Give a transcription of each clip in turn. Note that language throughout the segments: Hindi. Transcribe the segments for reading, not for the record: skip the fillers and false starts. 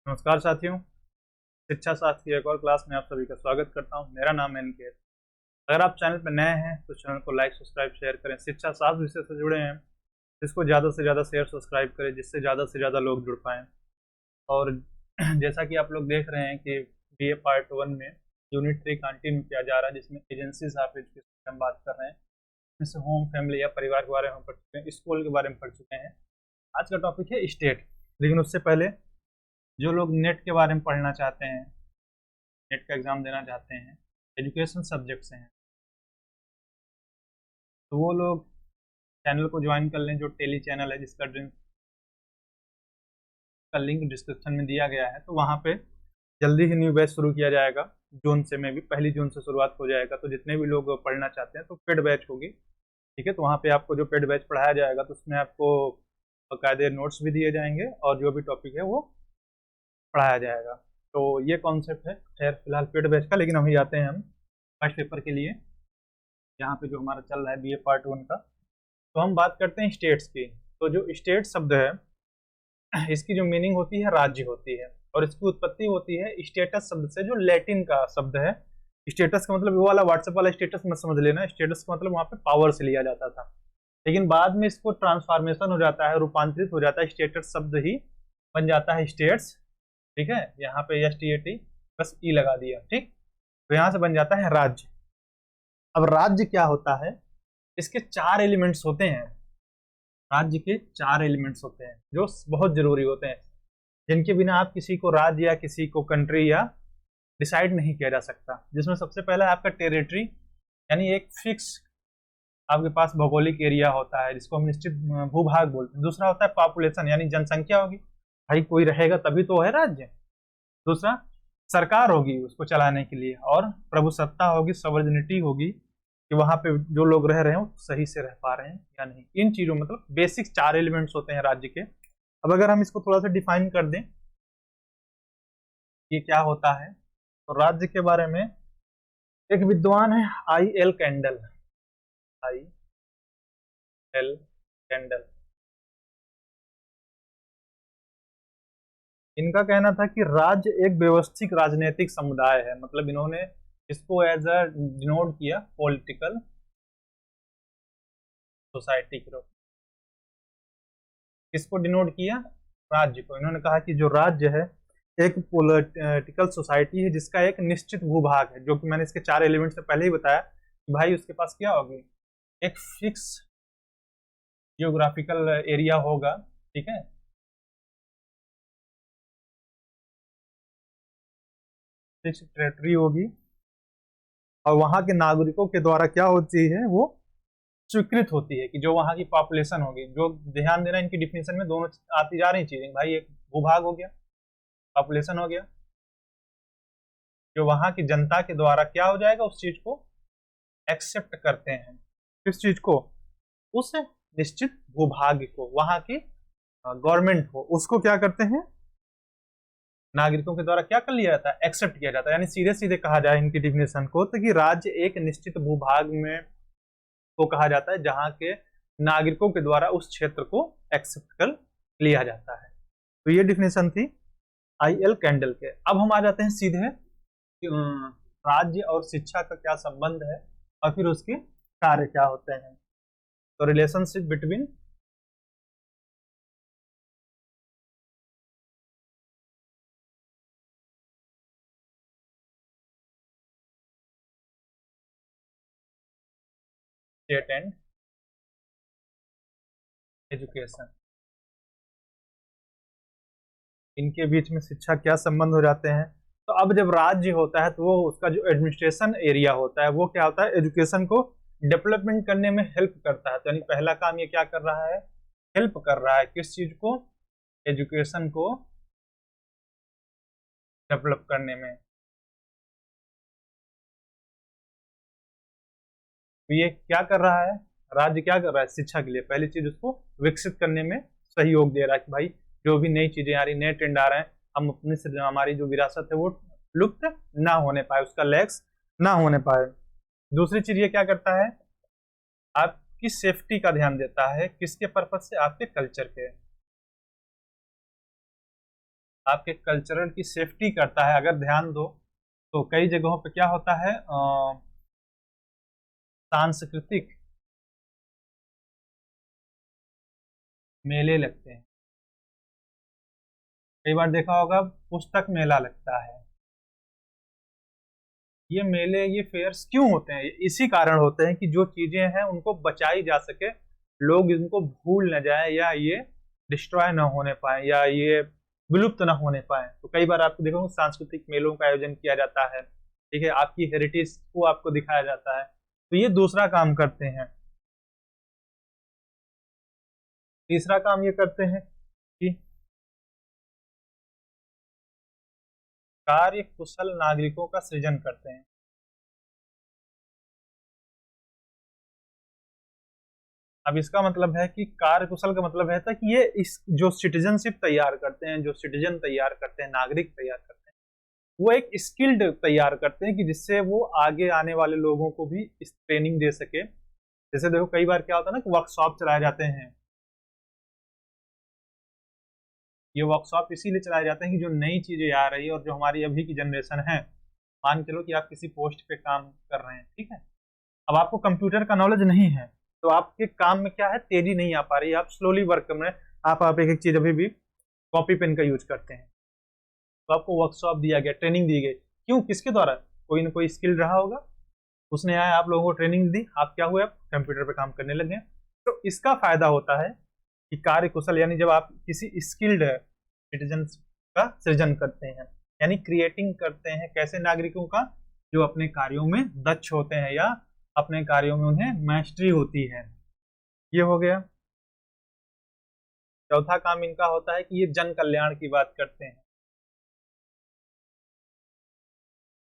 नमस्कार साथियों। शिक्षा शास्त्र की एक और क्लास में आप सभी का स्वागत करता हूं। मेरा नाम है निकेत। अगर आप चैनल पर नए हैं तो चैनल को लाइक सब्सक्राइब शेयर करें। शिक्षा शास्त्र विषय से जुड़े हैं, इसको ज़्यादा से ज़्यादा शेयर सब्सक्राइब करें जिससे ज़्यादा से ज़्यादा लोग जुड़ पाएँ। और जैसा कि आप लोग देख रहे हैं कि BA पार्ट 1 में यूनिट 3 कंटिन्यू किया जा रहा है, जिसमें एजेंसीज ऑफ एजुकेशन की हम बात कर रहे हैं। जैसे होम, फैमिली या परिवार के बारे में हम पढ़ चुके हैं, स्कूल के बारे में पढ़ चुके हैं। आज का टॉपिक है स्टेट। लेकिन उससे पहले जो लोग नेट के बारे में पढ़ना चाहते हैं, नेट का एग्ज़ाम देना चाहते हैं, एजुकेशन सब्जेक्ट से हैं, तो वो लोग चैनल को ज्वाइन कर लें, जो टेली चैनल है जिसका लिंक डिस्क्रिप्शन में दिया गया है। तो वहाँ पे जल्दी ही न्यू बैच शुरू किया जाएगा। जून से में भी 1 जून से शुरुआत हो जाएगा। तो जितने भी लोग पढ़ना चाहते हैं तो पेड बैच होगी, ठीक है। तो वहाँ पे आपको जो पेड बैच पढ़ाया जाएगा तो उसमें आपको बाकायदे नोट्स भी दिए जाएंगे और जो भी टॉपिक है वो पढ़ाया जाएगा। तो ये कॉन्सेप्ट है खैर फिलहाल पेड बैच का। लेकिन अभी आते हैं हम फर्स्ट पेपर के लिए, यहाँ पे जो हमारा चल रहा है BA पार्ट 1 का। तो हम बात करते हैं स्टेट्स की। तो जो स्टेट शब्द है, इसकी जो मीनिंग होती है राज्य होती है, और इसकी उत्पत्ति होती है स्टेटस शब्द से, जो लैटिन का शब्द है। स्टेटस का मतलब वो वाला व्हाट्सएप वाला स्टेटस मत समझ लेना। स्टेटस का मतलब वहाँ पे पावर से लिया जाता था, लेकिन बाद में इसको ट्रांसफॉर्मेशन हो जाता है, रूपांतरित हो जाता है, स्टेटस शब्द ही बन जाता है स्टेट्स, ठीक है। यहाँ पे STAT बस ई लगा दिया, ठीक। तो यहाँ से बन जाता है राज्य। अब राज्य क्या होता है, इसके 4 एलिमेंट्स होते हैं। राज्य के 4 एलिमेंट्स होते हैं जो बहुत जरूरी होते हैं, जिनके बिना आप किसी को राज्य या किसी को कंट्री या डिसाइड नहीं किया जा सकता। जिसमें सबसे पहला है आपका टेरिटरी, यानी एक फिक्स आपके पास भौगोलिक एरिया होता है जिसको हम निश्चित भूभाग बोलते हैं। दूसरा होता है पॉपुलेशन, यानी जनसंख्या होगी, भाई कोई रहेगा तभी तो है राज्य। दूसरा सरकार होगी उसको चलाने के लिए, और प्रभुसत्ता होगी, सवर्जिनिटी होगी, कि वहां पे जो लोग रह रहे हैं वो सही से रह पा रहे हैं या नहीं। इन चीजों मतलब बेसिक 4 एलिमेंट्स होते हैं राज्य के। अब अगर हम इसको थोड़ा सा डिफाइन कर दें ये क्या होता है, तो राज्य के बारे में एक विद्वान है I.L. कैंडल। I.L. कैंडल, इनका कहना था कि राज्य एक व्यवस्थित राजनीतिक समुदाय है। मतलब इन्होंने इसको एज अ डिनोट किया पॉलिटिकल सोसाइटी के रूप। किसको डिनोट किया? राज्य को। इन्होंने कहा कि जो राज्य है एक पॉलिटिकल सोसाइटी है जिसका एक निश्चित भूभाग है, जो कि मैंने इसके 4 एलिमेंट से पहले ही बताया कि भाई उसके पास क्या होगी, एक फिक्स जियोग्राफिकल एरिया होगा, ठीक है। फिक्स टेरिटरी होगी, और वहां के नागरिकों के द्वारा क्या होती है, वो स्वीकृत होती है, कि जो वहां की पॉपुलेशन होगी। जो ध्यान देना, इनकी डिफिनेशन में दोनों आती जा रही चीजें भाई, एक भूभाग हो गया, पॉपुलेशन हो गया, जो वहां की जनता के द्वारा क्या हो जाएगा, उस चीज को एक्सेप्ट करते हैं। किस चीज को? उस निश्चित भूभाग को, वहां की गवर्नमेंट को, उसको क्या करते हैं, नागरिकों के द्वारा क्या कर लिया जाता है, एक्सेप्ट किया जाता है। यानी सीधे सीधे कहा जाए इनकी डिफिनेशन को, तो कि राज्य एक निश्चित भूभाग में को कहा जाता है जहां के नागरिकों के द्वारा उस क्षेत्र को एक्सेप्ट कर लिया जाता है। तो ये डिफिनेशन थी I.L. कैंडल के। अब हम आ जाते हैं सीधे राज्य और शिक्षा का क्या संबंध है, और फिर उसके कार्य क्या होते हैं। तो relationship between state and education, इनके बीच में शिक्षा क्या संबंध हो जाते हैं। तो अब जब राज्य होता है तो वो उसका जो एडमिनिस्ट्रेशन एरिया होता है वो क्या होता है, एजुकेशन को डेवलपमेंट करने में हेल्प करता है। तो यानी पहला काम ये क्या कर रहा है, हेल्प कर रहा है किस चीज को, एजुकेशन को डेवलप करने में। तो ये क्या कर रहा है, राज्य क्या कर रहा है, शिक्षा के लिए पहली चीज उसको विकसित करने में सहयोग दे रहा है, कि भाई जो भी नई चीजें आ रही, नए ट्रेंड आ रहे हैं, हम अपने से हमारी जो विरासत है वो लुप्त ना होने पाए, उसका लैक्स ना होने पाए। दूसरी चीज ये क्या करता है, आपकी सेफ्टी का ध्यान देता है, किसके पर्पज से, आपके कल्चर के। आपके कल्चरल की सेफ्टी करता है। अगर ध्यान दो तो कई जगहों पे क्या होता है, सांस्कृतिक मेले लगते हैं। कई बार देखा होगा पुस्तक मेला लगता है। ये मेले, ये फेयर्स क्यों होते हैं? इसी कारण होते हैं कि जो चीजें हैं उनको बचाई जा सके, लोग इनको भूल न जाए, या ये डिस्ट्रॉय ना होने पाए, या ये विलुप्त ना होने पाए। तो कई बार आपको देखो सांस्कृतिक मेलों का आयोजन किया जाता है, ठीक है, आपकी हेरिटेज को आपको दिखाया जाता है। तो ये दूसरा काम करते हैं। तीसरा काम ये करते हैं कि कार्य कुशल नागरिकों का सृजन करते हैं। अब इसका मतलब है कि कार्य कुशल का मतलब है था कि ये इस जो सिटीजनशिप तैयार करते हैं, जो सिटीजन तैयार करते हैं, नागरिक तैयार करते हैं, वो एक स्किल्ड तैयार करते हैं कि जिससे वो आगे आने वाले लोगों को भी इस ट्रेनिंग दे सके। जैसे देखो कई बार क्या होता है ना कि वर्कशॉप चलाए जाते हैं। ये वर्कशॉप इसीलिए चलाए जाते हैं कि जो नई चीजें आ रही है और जो हमारी अभी की जनरेशन है, मान चलो कि आप किसी पोस्ट पे काम कर रहे हैं, ठीक है, अब आपको कंप्यूटर का नॉलेज नहीं है, तो आपके काम में क्या है, तेजी नहीं आ पा रही है, आप स्लोली वर्क कर रहे हैं, आप एक एक चीज अभी भी कॉपी पेन का यूज करते हैं। तो आपको वर्कशॉप दिया गया, ट्रेनिंग दी गई, क्यों, किसके द्वारा? कोई ना कोई स्किल रहा होगा, उसने आया, आप लोगों को ट्रेनिंग दी, आप क्या हुए, आप कंप्यूटर पे काम करने लगे। तो इसका फायदा होता है कि कार्य कुशल, यानी जब आप किसी स्किल्ड सिटीजन का सृजन करते हैं, यानी क्रिएटिंग करते हैं कैसे नागरिकों का, जो अपने कार्यों में दक्ष होते हैं या अपने कार्यों में उन्हें मैस्ट्री होती है। ये हो गया। चौथा काम इनका होता है कि ये जन कल्याण की बात करते हैं,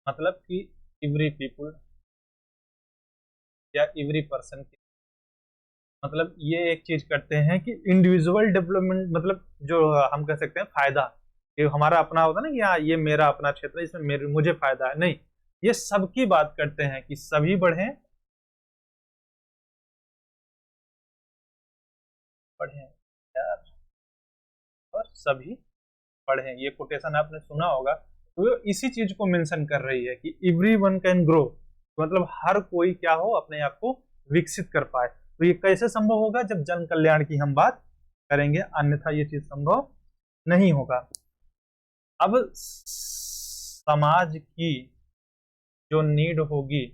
मतलब कि एवरी पीपुल या एवरी पर्सन की, मतलब ये एक चीज करते हैं कि इंडिविजुअल डेवलपमेंट, मतलब जो हम कह सकते हैं फायदा, ये हमारा अपना होता है ना कि हाँ ये मेरा अपना क्षेत्र है, इसमें मेरे मुझे फायदा है, नहीं, ये सबकी बात करते हैं कि सभी बढ़े बढ़े यार, और सभी पढ़ें। ये कोटेशन आपने सुना होगा, तो ये इसी चीज को मेंशन कर रही है कि एवरी वन कैन ग्रो, मतलब हर कोई क्या हो, अपने आप को विकसित कर पाए। तो ये कैसे संभव होगा? जब जन कल्याण की हम बात करेंगे, अन्यथा ये चीज संभव नहीं होगा। अब समाज की जो नीड होगी,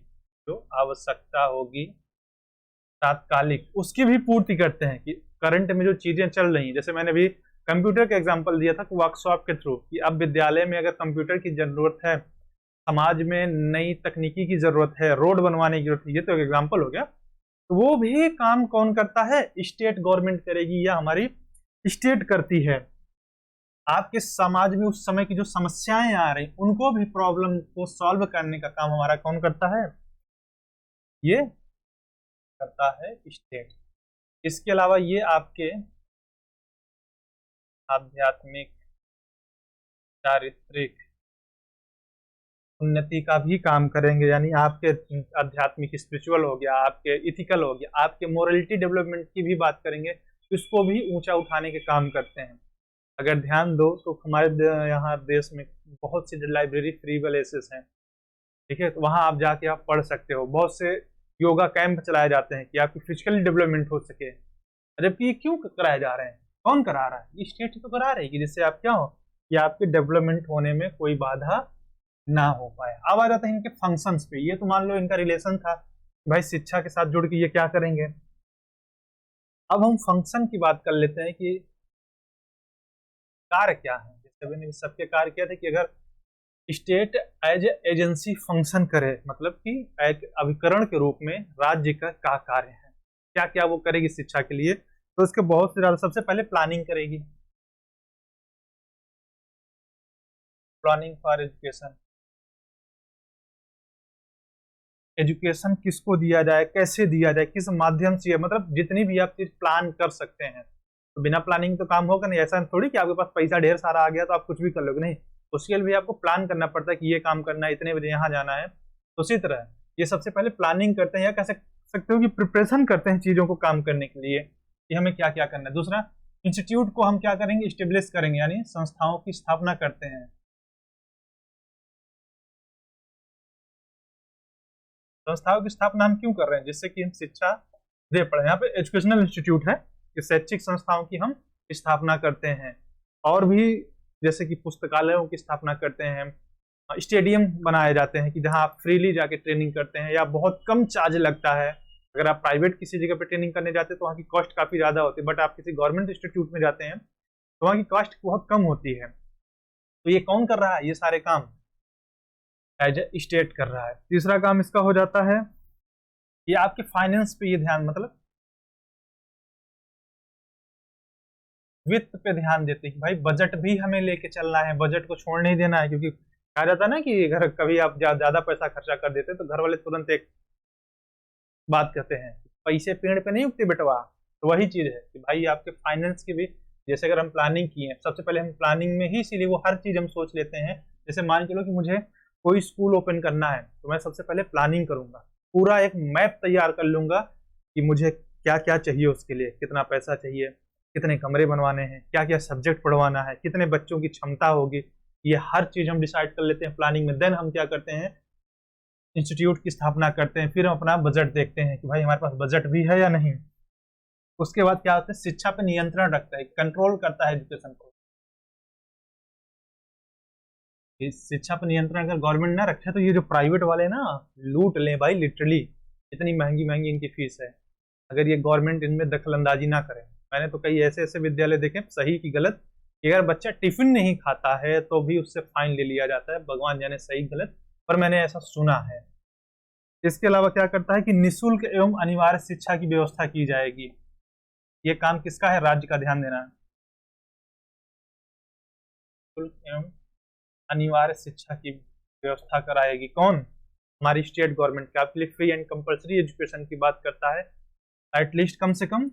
जो आवश्यकता होगी तात्कालिक, उसकी भी पूर्ति करते हैं कि करंट में जो चीजें चल रही हैं, जैसे मैंने भी कंप्यूटर का एग्जांपल दिया था वर्कशॉप के थ्रू, कि अब विद्यालय में अगर कंप्यूटर की जरूरत है, समाज में नई तकनीकी की जरूरत है, रोड बनवाने की जरूरत है, ये तो एक एग्जांपल हो गया। तो वो भी काम कौन करता है? स्टेट गवर्नमेंट करेगी या हमारी स्टेट करती है। आपके समाज में उस समय की जो समस्याएं आ रही, उनको भी प्रॉब्लम को सॉल्व करने का काम हमारा कौन करता है? ये करता है स्टेट। इसके अलावा ये आपके आध्यात्मिक, चारित्रिक उन्नति का भी काम करेंगे, यानी आपके आध्यात्मिक स्पिरिचुअल हो गया, आपके इथिकल हो गया, आपके मोरलिटी डेवलपमेंट की भी बात करेंगे, इसको भी ऊंचा उठाने के काम करते हैं। अगर ध्यान दो तो हमारे यहाँ देश में बहुत सी लाइब्रेरी फ्री वालेसेस हैं, ठीक है, तो वहां आप जाके आप पढ़ सकते हो। बहुत से योगा कैंप चलाए जाते हैं कि आपकी फिजिकल डेवलपमेंट हो सके। जबकि ये क्यों कराए जा रहे हैं? कौन करा रहा है? ये स्टेट तो करा रही है कि जिससे आप क्या हो, कि आपके डेवलपमेंट होने में कोई बाधा ना हो पाए। अब आ जाते हैं इनके फंक्शंस पे। ये तो मान लो इनका रिलेशन था, भाई शिक्षा के साथ जुड़ के ये क्या करेंगे। अब हम फंक्शन की बात कर लेते हैं कि कार्य क्या है। जैसे मैंने सबके कार्य किया था कि अगर स्टेट एज एजेंसी फंक्शन करे, मतलब कि एक अभिकरण के रूप में राज्य का क्या कार्य है, क्या क्या वो करेगी शिक्षा के लिए, तो इसके बहुत से ज्यादा, सबसे पहले प्लानिंग करेगी, प्लानिंग फॉर एजुकेशन। एजुकेशन किसको दिया जाए, कैसे दिया जाए, किस माध्यम से, मतलब जितनी भी आप चीज प्लान कर सकते हैं। तो बिना प्लानिंग तो काम होगा नहीं। ऐसा थोड़ी कि आपके पास पैसा ढेर सारा आ गया तो आप कुछ भी कर लोगे, नहीं, उसके लिए भी आपको प्लान करना पड़ता है कि ये काम करना है, इतने बजे यहाँ जाना है। तो उसी तरह ये सबसे पहले प्लानिंग करते हैं, या कह सकते हो कि प्रिपरेशन करते हैं चीजों को काम करने के लिए, कि हमें क्या क्या करना है। दूसरा, इंस्टीट्यूट को हम क्या करेंगे, स्टेब्लिश करेंगे, यानी संस्थाओं की स्थापना करते हैं। संस्थाओं की स्थापना हम क्यों कर रहे हैं, जिससे कि हम शिक्षा दे पड़े। यहाँ पे एजुकेशनल इंस्टीट्यूट है कि शैक्षिक संस्थाओं की हम स्थापना करते हैं, और भी जैसे कि पुस्तकालयों की स्थापना करते हैं, स्टेडियम बनाए जाते हैं कि जहां आप फ्रीली जाके ट्रेनिंग करते हैं या बहुत कम चार्ज लगता है। अगर आप प्राइवेट किसी जगह पे ट्रेनिंग करने जाते हैं तो वहाँ की कॉस्ट काफी ज्यादा होती है, बट आप किसी गवर्नमेंट इंस्टीट्यूट में जाते हैं तो वहाँ की कॉस्ट बहुत कम होती है। तो ये कौन कर रहा है, ये सारे काम एज ए स्टेट कर रहा है। तीसरा काम इसका हो जाता है ये आपके फाइनेंस पे ये ध्यान, मतलब वित्त पे ध्यान देते हैं कि भाई बजट भी हमें लेके चलना है, बजट को छोड़ नहीं देना है। क्योंकि कहा जाता है ना कि अगर कभी आप ज्यादा पैसा खर्चा कर देते तो घर वाले तुरंत एक बात कहते हैं, पैसे पेड़ पे नहीं उगते बेटवा। तो वही चीज है कि भाई आपके फाइनेंस की भी, जैसे अगर हम प्लानिंग किए हैं, सबसे पहले हम प्लानिंग में ही, इसीलिए वो हर चीज हम सोच लेते हैं। जैसे मान के लो कि मुझे कोई स्कूल ओपन करना है तो मैं सबसे पहले प्लानिंग करूंगा, पूरा एक मैप तैयार कर लूंगा कि मुझे क्या क्या चाहिए, उसके लिए कितना पैसा चाहिए, कितने कमरे बनवाने हैं, क्या क्या सब्जेक्ट पढ़वाना है, कितने बच्चों की क्षमता होगी, ये हर चीज हम डिसाइड कर लेते हैं प्लानिंग में। देन हम क्या करते हैं, इंस्टीट्यूट की स्थापना करते हैं, फिर हम अपना बजट देखते हैं कि भाई हमारे पास बजट भी है या नहीं। उसके बाद क्या होता है, शिक्षा पे नियंत्रण रखता है, कंट्रोल करता है एजुकेशन को। इस शिक्षा पर नियंत्रण अगर गवर्नमेंट ना रखे तो ये जो प्राइवेट वाले ना लूट ले भाई, लिटरली इतनी महंगी महंगी इनकी फीस है, अगर ये गवर्नमेंट इनमें दखल अंदाजी ना करे। मैंने तो कई ऐसे ऐसे विद्यालय देखे, सही की गलत, कि अगर बच्चा टिफिन नहीं खाता है तो भी उससे फाइन ले लिया जाता है, भगवान जाने सही गलत, पर मैंने ऐसा सुना है। इसके अलावा क्या करता है कि निःशुल्क एवं अनिवार्य शिक्षा की व्यवस्था की जाएगी। ये काम किसका है, राज्य का, ध्यान देना है। निःशुल्क एवं अनिवार्य शिक्षा की व्यवस्था कराएगी कौन, हमारी स्टेट गवर्नमेंट। का आपके लिए फ्री एंड कंपलसरी एजुकेशन की बात करता है, एटलीस्ट कम से कम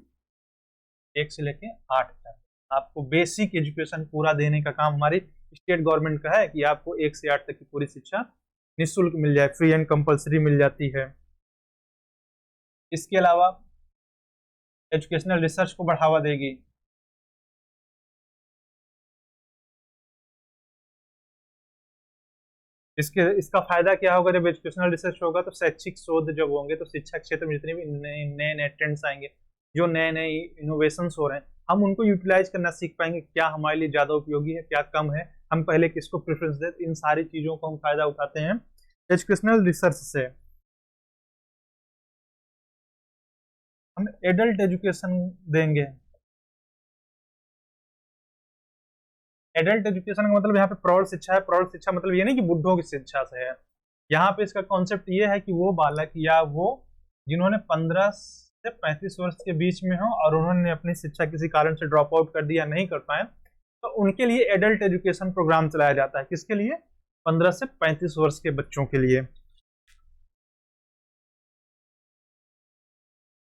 1 से लेके 8 तक आपको बेसिक एजुकेशन पूरा देने का काम हमारी स्टेट गवर्नमेंट का है, कि आपको 1 से 8 तक की पूरी शिक्षा निःशुल्क मिल जाए, फ्री एंड कंपलसरी मिल जाती है। इसके अलावा एजुकेशनल रिसर्च को बढ़ावा देगी। इसका फायदा क्या होगा, जब एजुकेशनल रिसर्च होगा तो शैक्षिक शोध जब होंगे तो शिक्षा क्षेत्र में जितने भी नए नए नए ट्रेंड्स आएंगे, जो नए नए इनोवेशंस हो रहे हैं, हम उनको यूटिलाइज करना सीख पाएंगे, क्या हमारे लिए ज्यादा उपयोगी है, क्या कम है, हम पहले किसको प्रेफरेंस दें। इन सारी चीजों को हम फायदा उठाते हैं एजुकेशनल रिसर्च से। हम एडल्ट एजुकेशन देंगे। एडल्ट एजुकेशन का मतलब यहाँ पे प्रौढ़ शिक्षा है। प्रौढ़ शिक्षा मतलब ये नहीं कि बुढ़ों की शिक्षा से है, यहाँ पे इसका कॉन्सेप्ट ये है कि वो बालक या वो जिन्होंने 15 से 35 वर्ष के बीच में हो और उन्होंने अपनी शिक्षा किसी कारण से ड्रॉप आउट कर दिया, नहीं कर पाए, तो उनके लिए एडल्ट एजुकेशन प्रोग्राम चलाया जाता है। किसके लिए, 15 से 35 वर्ष के बच्चों के लिए।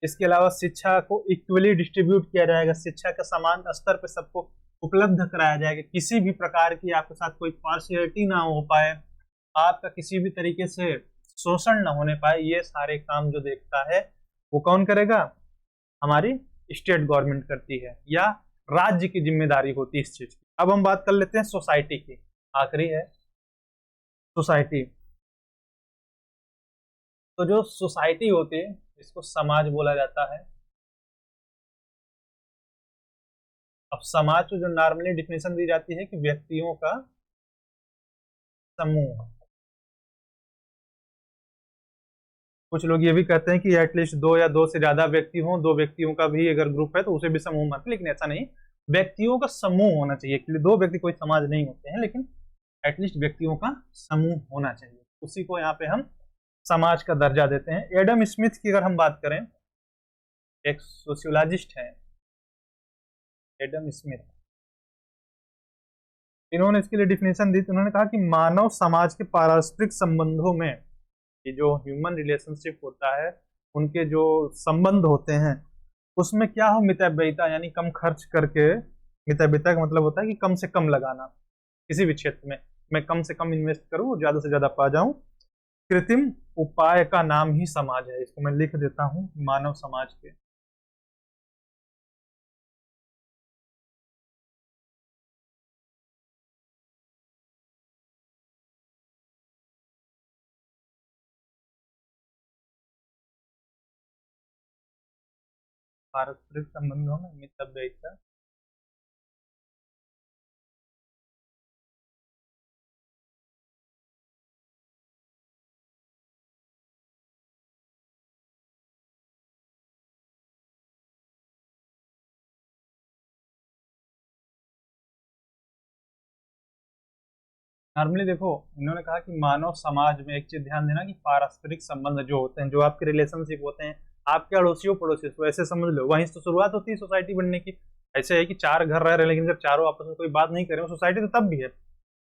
इसके अलावा शिक्षा को इक्वली डिस्ट्रीब्यूट किया जाएगा, शिक्षा का समान स्तर पर सबको उपलब्ध कराया जाएगा, किसी भी प्रकार की आपके साथ कोई पार्शियलिटी ना हो पाए, आपका किसी भी तरीके से शोषण ना होने पाए। ये सारे काम जो देखता है वो कौन करेगा, हमारी स्टेट गवर्नमेंट करती है, या राज्य की जिम्मेदारी होती है इस चीज की। अब हम बात कर लेते हैं सोसाइटी की, आखिरी है सोसाइटी। तो जो सोसाइटी होती है इसको समाज बोला जाता है। अब समाज को जो नॉर्मली डिफिनेशन दी जाती है कि व्यक्तियों का समूह। कुछ लोग ये भी कहते हैं कि एटलीस्ट 2 या 2 से ज्यादा व्यक्ति हों, 2 व्यक्तियों का भी अगर ग्रुप है तो उसे भी समूह मानते, लेकिन ऐसा नहीं, व्यक्तियों का समूह होना चाहिए। 2 व्यक्ति कोई समाज नहीं होते हैं, लेकिन एटलीस्ट व्यक्तियों का समूह होना चाहिए, उसी को यहाँ पे हम समाज का दर्जा देते हैं। एडम स्मिथ की अगर हम बात करें, एक सोशियोलॉजिस्ट है एडम स्मिथ, इन्होंने इसके लिए डिफिनेशन दी। तो उन्होंने कहा कि मानव समाज के पारस्परिक संबंधों में, ये जो ह्यूमन रिलेशनशिप होता है, उनके जो संबंध होते हैं उसमें क्या हो, मितव्ययिता, यानी कम खर्च करके। मितव्ययिता का मतलब होता है कि कम से कम लगाना, किसी भी क्षेत्र में मैं कम से कम इन्वेस्ट करूं, ज्यादा से ज्यादा पा जाऊं। कृत्रिम उपाय का नाम ही समाज है, इसको मैं लिख देता हूं, मानव समाज के पारस्परिक संबंधों में मितव्ययिता। नॉर्मली देखो, इन्होंने कहा कि मानव समाज में एक चीज ध्यान देना कि पारस्परिक संबंध जो होते हैं, जो आपके रिलेशनशिप होते हैं आपके अड़ोसियों पड़ोसियों से, वैसे समझ लो वहीं से तो शुरुआत होती है सोसाइटी बनने की। ऐसे है कि चार घर रह रहे हैं लेकिन जब चारों आपस में कोई बात नहीं करें, सोसाइटी तो तब भी है।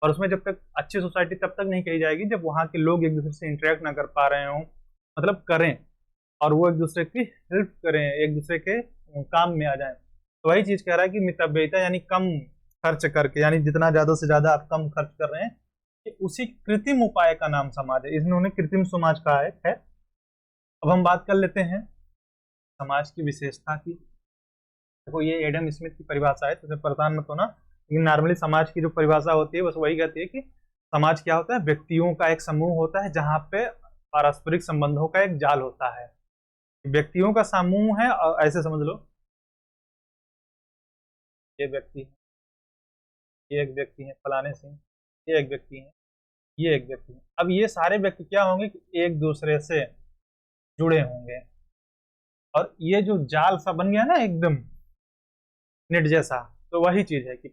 और उसमें जब तक अच्छी सोसाइटी तब तक नहीं कही जाएगी जब वहाँ के लोग एक दूसरे से इंटरेक्ट ना कर पा रहे हों, मतलब करें, और वो एक दूसरे की हेल्प करें, एक दूसरे के काम में आ जाए। तो वही चीज कह रहा है कि मितव्ययिता यानी कम खर्च करके, यानी जितना ज्यादा से ज्यादा आप कम खर्च कर रहे हैं, कि उसी कृत्रिम उपाय का नाम समाज है। इन्होंने कृत्रिम समाज कहा है। अब हम बात कर लेते हैं समाज की विशेषता की। देखो ये एडम स्मिथ की परिभाषा है, तो इसमें परेशान मत होना, लेकिन नॉर्मली समाज की जो परिभाषा होती है बस वही कहती है कि समाज क्या होता है, व्यक्तियों का एक समूह होता है जहां पे पारस्परिक संबंधों का एक जाल होता है। व्यक्तियों का समूह है, और ऐसे समझ लो ये व्यक्ति है, ये एक व्यक्ति है फलाने सिंह, ये एक व्यक्ति है, ये एक व्यक्ति है। अब ये सारे व्यक्ति क्या होंगे कि एक दूसरे से जुड़े होंगे, और ये जो जाल सा बन गया ना एकदम नेट जैसा, तो वही चीज है कि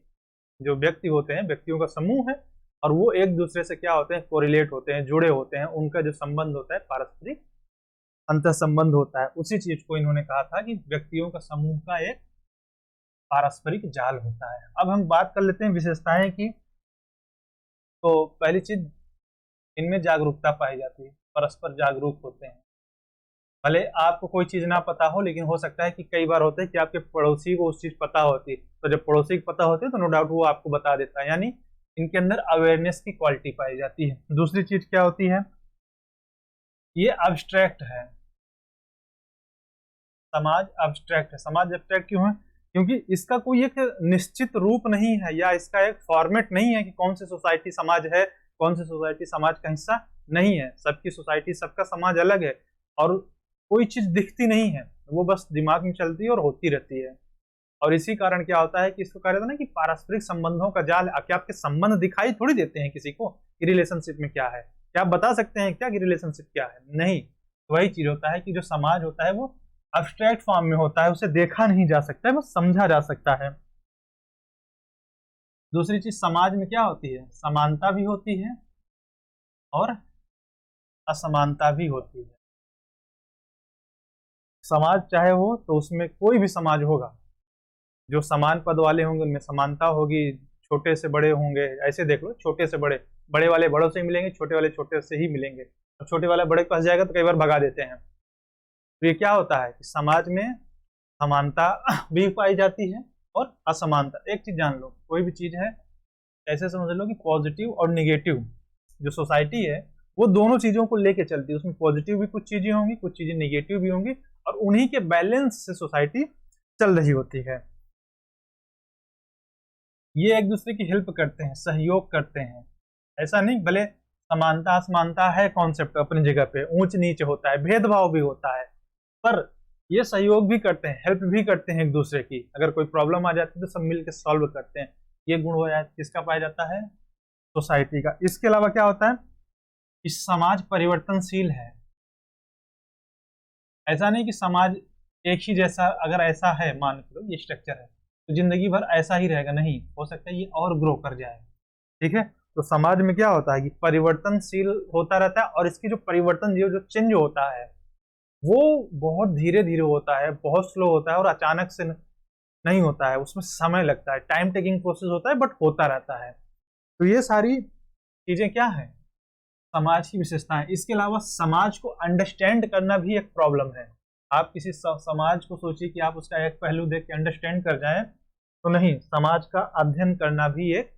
जो व्यक्ति होते हैं, व्यक्तियों का समूह है, और वो एक दूसरे से क्या होते हैं, कोरिलेट होते हैं, जुड़े होते हैं, उनका जो संबंध होता है पारस्परिक अंतर संबंध होता है। उसी चीज को इन्होंने कहा था कि व्यक्तियों का समूह का एक पारस्परिक जाल होता है। अब हम बात कर लेते हैं विशेषताएं की। तो पहली चीज, इनमें जागरूकता पाई जाती है, परस्पर जागरूक होते हैं। भले आपको कोई चीज ना पता हो, लेकिन हो सकता है कि कई बार होता है कि आपके पड़ोसी को उस चीज पता होती है, तो जब पड़ोसी को पता होती है तो नो डाउट वो आपको बता देता है, यानी इनके अंदर अवेयरनेस की क्वालिटी पाई जाती है। दूसरी चीज क्या होती है, ये अब्स्ट्रैक्ट है। समाज अब्स्ट्रैक्ट है। समाज अब्स्ट्रैक्ट क्यों है? क्योंकि इसका कोई एक निश्चित रूप नहीं है, या इसका एक फॉर्मेट नहीं है कि कौन सी सोसाइटी समाज है, कौन सी सोसाइटी समाज का हिस्सा नहीं है। सबकी सोसाइटी, सबका समाज अलग है, और कोई चीज दिखती नहीं है, वो बस दिमाग में चलती है और होती रहती है। और इसी कारण क्या होता है कि इसको कहा जाता है ना कि पारस्परिक संबंधों का जाल। क्या आपके संबंध दिखाई थोड़ी देते हैं किसी को कि रिलेशनशिप में क्या है? क्या आप बता सकते हैं क्या कि रिलेशनशिप क्या है? नहीं। वही चीज होता है कि जो समाज होता है वो अब्स्ट्रैक्ट फॉर्म में होता है, उसे देखा नहीं जा सकता है, वो समझा जा सकता है। दूसरी चीज, समाज में क्या होती है, समानता भी होती है और असमानता भी होती है। समाज चाहे हो तो उसमें कोई भी समाज होगा, जो समान पद वाले होंगे उनमें समानता होगी, छोटे से बड़े होंगे। ऐसे देख लो, छोटे से बड़े, बड़े वाले बड़ों से ही मिलेंगे, छोटे वाले छोटे से ही मिलेंगे। और छोटे वाला बड़े के पास जाएगा तो कई बार भगा देते हैं। तो ये क्या होता है कि समाज में समानता भी पाई जाती है और असमानता। एक चीज जान लो, कोई भी चीज है ऐसे समझ लो कि पॉजिटिव और निगेटिव, जो सोसाइटी है वो दोनों चीजों को लेके चलती है। उसमें पॉजिटिव भी कुछ चीजें होंगी, कुछ चीजें निगेटिव भी होंगी, और उन्हीं के बैलेंस से सोसाइटी चल रही होती है। ये एक दूसरे की हेल्प करते हैं, सहयोग करते हैं। ऐसा नहीं, भले समानता असमानता है कॉन्सेप्ट अपनी जगह पे, ऊंच नीच होता है, भेदभाव भी होता है, पर ये सहयोग भी करते हैं, हेल्प भी करते हैं एक दूसरे की। अगर कोई प्रॉब्लम आ जाती है तो सब मिलकर सॉल्व करते हैं। ये गुण हो जाए किसका पाया जाता है, सोसाइटी का। इसके अलावा क्या होता है, इस समाज परिवर्तनशील है। ऐसा नहीं कि समाज एक ही जैसा, अगर ऐसा है मान लो ये स्ट्रक्चर है तो जिंदगी भर ऐसा ही रहेगा, नहीं, हो सकता है ये और ग्रो कर जाए। ठीक है, तो समाज में क्या होता है कि परिवर्तनशील होता रहता है, और इसकी जो परिवर्तन जो चेंज होता है वो बहुत धीरे धीरे होता है, बहुत स्लो होता है, और अचानक से नहीं होता है, उसमें समय लगता है, टाइम टेकिंग प्रोसेस होता है, बट होता रहता है। तो ये सारी चीजें क्या है, समाज की विशेषताएं। इसके अलावा समाज को अंडरस्टैंड करना भी एक प्रॉब्लम है। आप किसी समाज को सोचिए कि आप उसका एक पहलू देख के अंडरस्टैंड कर जाएं, तो नहीं, समाज का अध्ययन करना भी एक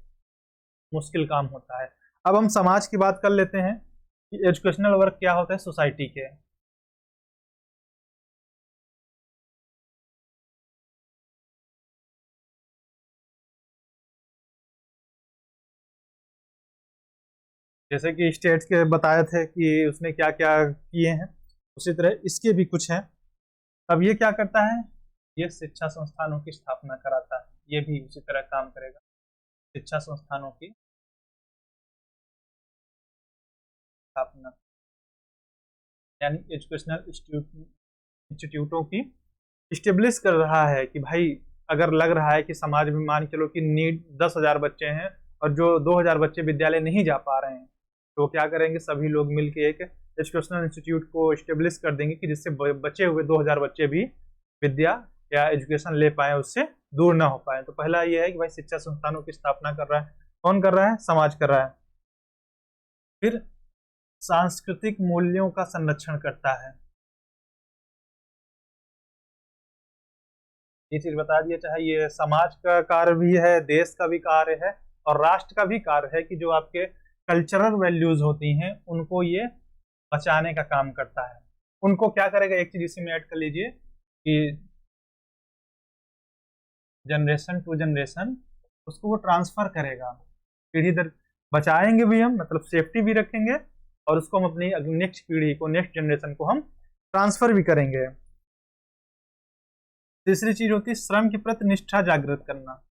मुश्किल काम होता है। अब हम समाज की बात कर लेते हैं कि एजुकेशनल वर्क क्या होता है सोसाइटी के। जैसे कि स्टेट्स के बताए थे कि उसने क्या क्या किए हैं, उसी तरह इसके भी कुछ हैं। अब ये क्या करता है, ये शिक्षा संस्थानों की स्थापना कराता है, ये भी उसी तरह काम करेगा। शिक्षा संस्थानों की स्थापना यानी एजुकेशनल इंस्टीट्यूटों की स्टेब्लिश कर रहा है कि भाई अगर लग रहा है कि समाज में मान चलो कि नीड 10,000 बच्चे हैं और जो 2,000 बच्चे विद्यालय नहीं जा पा रहे हैं, तो क्या करेंगे, सभी लोग मिलकर एक एजुकेशनल इंस्टीट्यूट को स्टेब्लिश कर देंगे कि जिससे बचे हुए 2,000 बच्चे भी विद्या या एजुकेशन ले पाए, उससे दूर ना हो पाए। तो पहला ये है कि भाई शिक्षा संस्थानों की स्थापना कर रहा है। कौन कर रहा है? समाज कर रहा है। फिर सांस्कृतिक मूल्यों का संरक्षण करता है। ये चीज बता दिया, चाहे ये समाज का कार्य भी है, देश का भी कार्य है और राष्ट्र का भी कार्य है कि जो आपके कल्चरल वैल्यूज होती हैं उनको ये बचाने का काम करता है। उनको क्या करेगा, एक चीज इसी में ऐड कर लीजिए कि जनरेशन टू जनरेशन उसको वो ट्रांसफर करेगा, पीढ़ी दर बचाएंगे भी हम, मतलब सेफ्टी भी रखेंगे और उसको हम अपनी नेक्स्ट पीढ़ी को, नेक्स्ट जनरेशन को हम ट्रांसफर भी करेंगे। तीसरी चीज होती है श्रम के प्रति निष्ठा जागृत करना।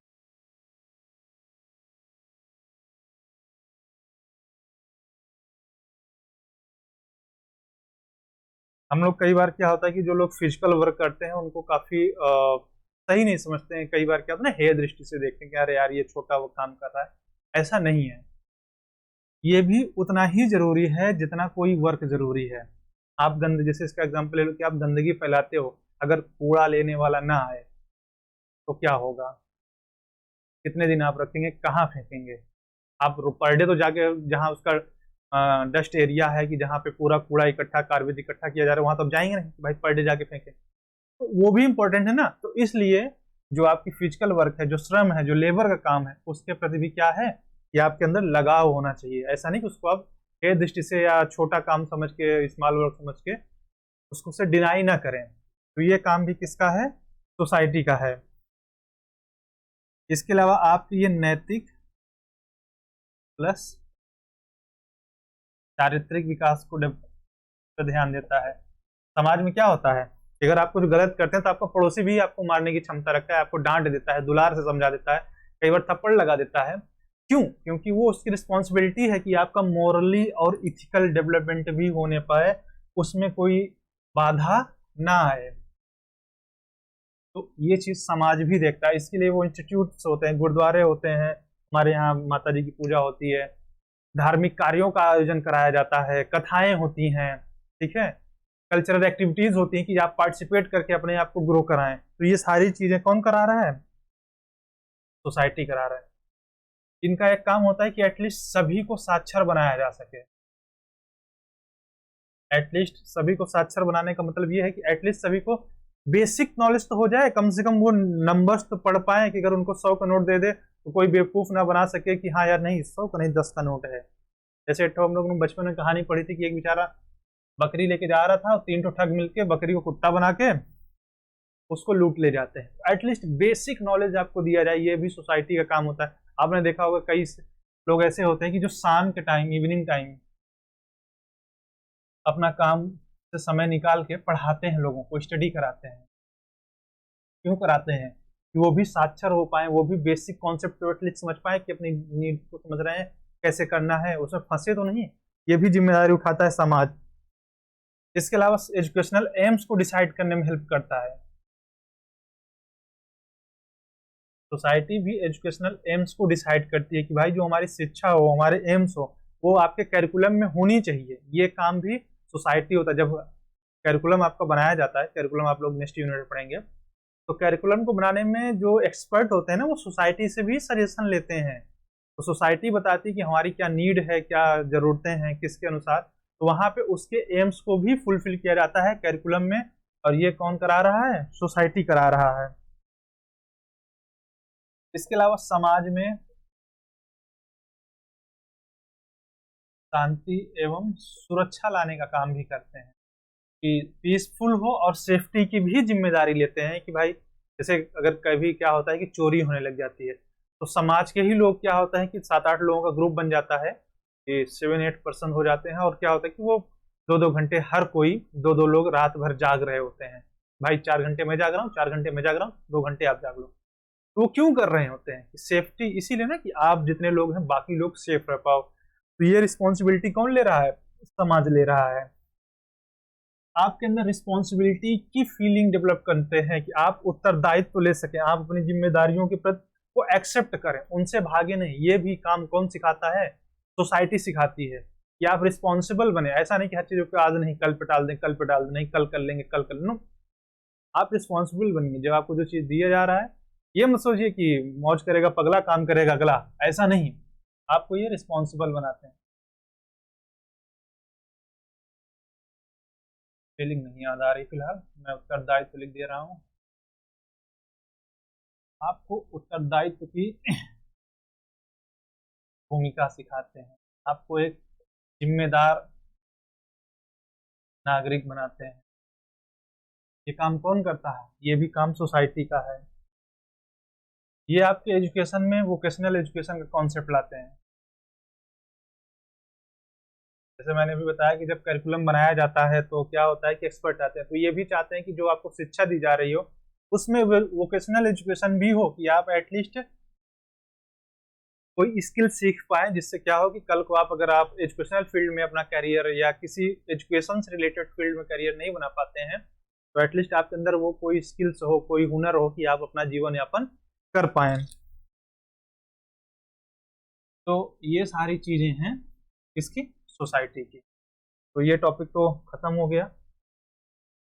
हम लोग कई बार क्या होता है कि जो लोग फिजिकल वर्क करते हैं उनको काफी सही नहीं समझते हैं, कई बार क्या होता है ना, हेय दृष्टि से देखते हैं कि अरे यार ये छोटा वो काम कर रहा है। ऐसा नहीं है, ये भी उतना ही जरूरी है जितना कोई वर्क जरूरी है। आप जैसे इसका एग्जांपल ले लो कि आप गंदगी फैलाते हो, अगर कूड़ा लेने वाला ना आए तो क्या होगा, कितने दिन आप रखेंगे, कहाँ फेंकेंगे आप? पर डे तो जाके जहाँ उसका डस्ट एरिया है कि जहाँ पे पूरा कूड़ा इकट्ठा, कार्बेज इकट्ठा किया जा रहा है, वहां तो आप जाएंगे नहीं भाई पर डे जाके फेंके। तो वो भी इंपॉर्टेंट है ना। तो इसलिए जो आपकी फिजिकल वर्क है, जो श्रम है, जो लेबर का काम है, उसके प्रति भी क्या है कि आपके अंदर लगाव होना चाहिए। ऐसा नहीं कि उसको आप हेय दृष्टि से या छोटा काम समझ के, स्मॉल वर्क समझ के उसको से डिनाई ना करें। तो ये काम भी किसका है? सोसाइटी का है। इसके अलावा आपकी ये नैतिक प्लस चारित्रिक विकास को ध्यान देता है। समाज में क्या होता है, अगर आप कुछ गलत करते हैं तो आपका पड़ोसी भी आपको मारने की क्षमता रखता है, आपको डांट देता है, दुलार से समझा देता है, कई बार थप्पड़ लगा देता है। क्यों? क्योंकि वो उसकी रिस्पॉन्सिबिलिटी है कि आपका मोरली और इथिकल डेवलपमेंट भी होने पाए, उसमें कोई बाधा ना आए। तो ये चीज समाज भी देखता है, इसके लिए वो इंस्टीट्यूट्स होते हैं, गुरुद्वारे होते हैं, हमारे यहाँ माता जी की पूजा होती है, धार्मिक कार्यों का आयोजन कराया जाता है, कथाएं होती हैं, ठीक है, कल्चरल एक्टिविटीज होती हैं कि आप पार्टिसिपेट करके अपने आप को ग्रो कराएं। तो ये सारी चीजें कौन करा रहा है? सोसाइटी करा रहा है। इनका एक काम होता है कि एटलीस्ट सभी को साक्षर बनाया जा सके। एटलीस्ट सभी को साक्षर बनाने का मतलब ये है कि एटलीस्ट सभी को बेसिक नॉलेज तो हो जाए, कम से कम वो नंबर्स तो पढ़ पाए कि अगर उनको 100 का नोट दे दे तो कोई बेवकूफ ना बना सके कि हाँ यार नहीं 100 का नहीं 10 का नोट है। जैसे हम लोग ने बचपन में कहानी पढ़ी थी कि एक बेचारा बकरी लेके जा रहा था और 3 ठग मिलके बकरी को कुत्ता बना के उसको लूट ले जाते हैं। एटलीस्ट बेसिक नॉलेज आपको दिया जाए, ये भी सोसाइटी का काम होता है। आपने देखा होगा कई लोग ऐसे होते हैं कि जो शाम के टाइम, इवनिंग टाइम अपना काम से समय निकाल के पढ़ाते हैं, लोगों को स्टडी कराते हैं। क्यों कराते हैं? कि वो भी साक्षर हो पाए, वो भी बेसिक कॉन्सेप्ट को एटलीस्ट समझ पाए कि अपनी नीड को समझ रहे हैं, कैसे करना है, उसमें फंसे तो नहीं। ये भी जिम्मेदारी उठाता है समाज। इसके अलावा एजुकेशनल एम्स को डिसाइड करने में हेल्प करता है। सोसाइटी भी एजुकेशनल एम्स को डिसाइड करती है कि भाई जो हमारी शिक्षा हो, हमारे एम्स हो, वो आपके कैरिकुलम में होनी चाहिए। ये काम भी सोसाइटी होता है। जब कैरिकुलम आपका बनाया जाता है, कैरिकुलम आप लोग नेक्स्ट यूनिट में पढ़ेंगे, तो कैरिकुलम को बनाने में जो एक्सपर्ट होते हैं ना, वो सोसाइटी से भी सजेशन लेते हैं। तो सोसाइटी बताती है कि हमारी क्या नीड है, क्या जरूरतें हैं, किसके अनुसार, तो वहां पे उसके एम्स को भी फुलफिल किया जाता है कैरिकुलम में। और ये कौन करा रहा है? सोसाइटी करा रहा है। इसके अलावा समाज में शांति एवं सुरक्षा लाने का काम भी करते हैं, कि पीसफुल हो, और सेफ्टी की भी जिम्मेदारी लेते हैं कि भाई जैसे अगर कभी क्या होता है कि चोरी होने लग जाती है, तो समाज के ही लोग क्या होता है कि 7-8 लोगों का ग्रुप बन जाता है, कि 7-8 पर्सन हो जाते हैं, और क्या होता है कि वो 2-2 घंटे हर कोई 2-2 लोग रात भर जाग रहे होते हैं, भाई 4 घंटे मैं जाग रहा हूँ, 4 घंटे मैं जाग रहा हूँ, 2 घंटे आप जाग लो। तो वो क्यों कर रहे होते हैं? सेफ्टी इसीलिए ना कि आप जितने लोग हैं बाकी लोग सेफ रह पाओ। तो ये रिस्पॉन्सिबिलिटी कौन ले रहा है? समाज ले रहा है। आपके अंदर रिस्पॉन्सिबिलिटी की फीलिंग डेवलप करते हैं कि आप उत्तरदायित्व ले सके, आप अपनी जिम्मेदारियों के प्रति को एक्सेप्ट करें, उनसे भागे नहीं। ये भी काम कौन सिखाता है? सोसाइटी सिखाती है कि आप रिस्पॉन्सिबल बने। ऐसा नहीं कि हर चीजों को आज नहीं कल पे टाल दें, कल पे टाल दें, नहीं कल कर लेंगे, कल कर नो। आप रिस्पॉन्सिबल बनिए। जब आपको जो चीज दिया जा रहा है, ये मत सोचिए कि मौज करेगा पगला, काम करेगा अगला, ऐसा नहीं। आपको ये रिस्पॉन्सिबल बनाते हैं। फीलिंग नहीं याद आ रही फिलहाल, मैं उत्तरदायित्व लिख दे रहा हूँ। आपको उत्तरदायित्व की भूमिका सिखाते हैं, आपको एक जिम्मेदार नागरिक बनाते हैं। ये काम कौन करता है? ये भी काम सोसाइटी का है। ये आपके एजुकेशन में वोकेशनल एजुकेशन का कॉन्सेप्ट लाते हैं। जैसे मैंने भी बताया कि जब करिकुलम बनाया जाता है तो क्या होता है कि एक्सपर्ट आते हैं, तो ये भी चाहते हैं कि जो आपको शिक्षा दी जा रही हो उसमें वोकेशनल एजुकेशन भी हो, कि आप एटलीस्ट कोई स्किल सीख पाए, जिससे क्या हो कि कल को आप अगर आप एजुकेशनल फील्ड में अपना करियर या किसी एजुकेशन से रिलेटेड फील्ड में करियर नहीं बना पाते हैं, तो एटलीस्ट आपके अंदर वो कोई स्किल्स हो, कोई हुनर हो कि आप अपना जीवन यापन कर पाए। तो ये सारी चीजें हैं इसकी, सोसाइटी की। तो ये टॉपिक तो खत्म हो गया।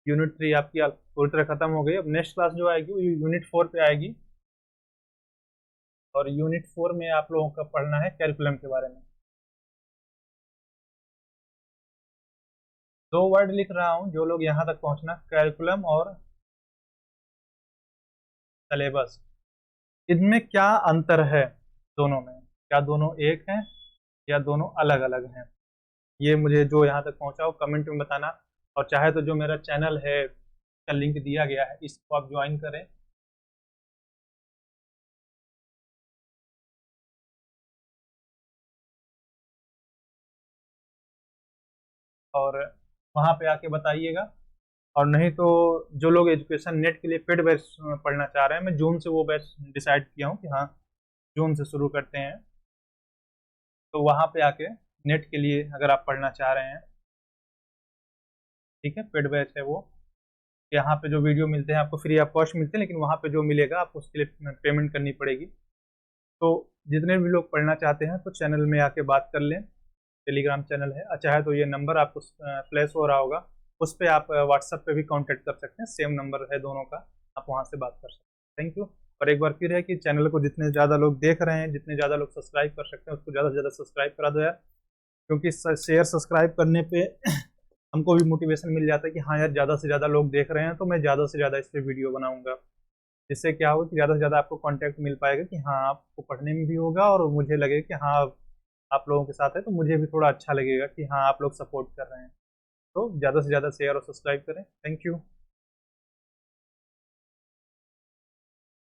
यूनिट 3 आपकी पूरी तरह खत्म हो गई। अब नेक्स्ट क्लास जो आएगी वो यूनिट 4 पे आएगी, और यूनिट 4 में आप लोगों का पढ़ना है कैरिकुलम के बारे में। 2 वर्ड लिख रहा हूं, जो लोग यहां तक पहुंचना, कैरिकुलम और सिलेबस, इनमें क्या अंतर है दोनों में? क्या दोनों एक हैं या दोनों अलग अलग हैं? ये मुझे जो यहाँ तक पहुंचा हो कमेंट में बताना। और चाहे तो जो मेरा चैनल है का लिंक दिया गया है, इसको आप ज्वाइन करें। और वहाँ पे आके बताइएगा। और नहीं तो जो लोग एजुकेशन नेट के लिए पेड बैच पढ़ना चाह रहे हैं, मैं जून से वो बैच डिसाइड किया हूँ कि हाँ जून से शुरू करते हैं। तो वहाँ पे आके नेट के लिए अगर आप पढ़ना चाह रहे हैं, ठीक है, पेड बैच है वो। यहाँ पे जो वीडियो मिलते हैं आपको फ्री ऑफ कॉस्ट मिलते हैं, लेकिन वहाँ पे जो मिलेगा आपको उसके लिए पेमेंट करनी पड़ेगी। तो जितने भी लोग पढ़ना चाहते हैं तो चैनल में आके बात कर लें। टेलीग्राम चैनल है, चाहे तो ये नंबर आपको प्लेस हो रहा होगा, उस पर आप व्हाट्सएप पे भी कांटेक्ट कर सकते हैं, सेम नंबर है दोनों का, आप वहाँ से बात कर सकते हैं। Thank you. और एक बार फिर है कि चैनल को जितने ज़्यादा लोग देख रहे हैं, जितने ज़्यादा लोग सब्सक्राइब कर सकते हैं, उसको ज़्यादा से ज़्यादा सब्सक्राइब करा दो यार, क्योंकि शेयर सब्सक्राइब करने पे हमको भी मोटिवेशन मिल जाता है कि हाँ यार ज़्यादा से ज़्यादा लोग देख रहे हैं, तो मैं ज़्यादा से ज़्यादा इस पर वीडियो बनाऊंगा। जिससे क्या होगा कि ज़्यादा से ज़्यादा आपको कांटेक्ट मिल पाएगा कि हाँ आपको पढ़ने में भी होगा, और मुझे लगेगा कि हाँ आप लोगों के साथ है, तो मुझे भी थोड़ा अच्छा लगेगा कि हाँ आप लोग सपोर्ट कर रहे हैं। तो ज़्यादा से ज़्यादा शेयर और सब्सक्राइब करें। Thank you.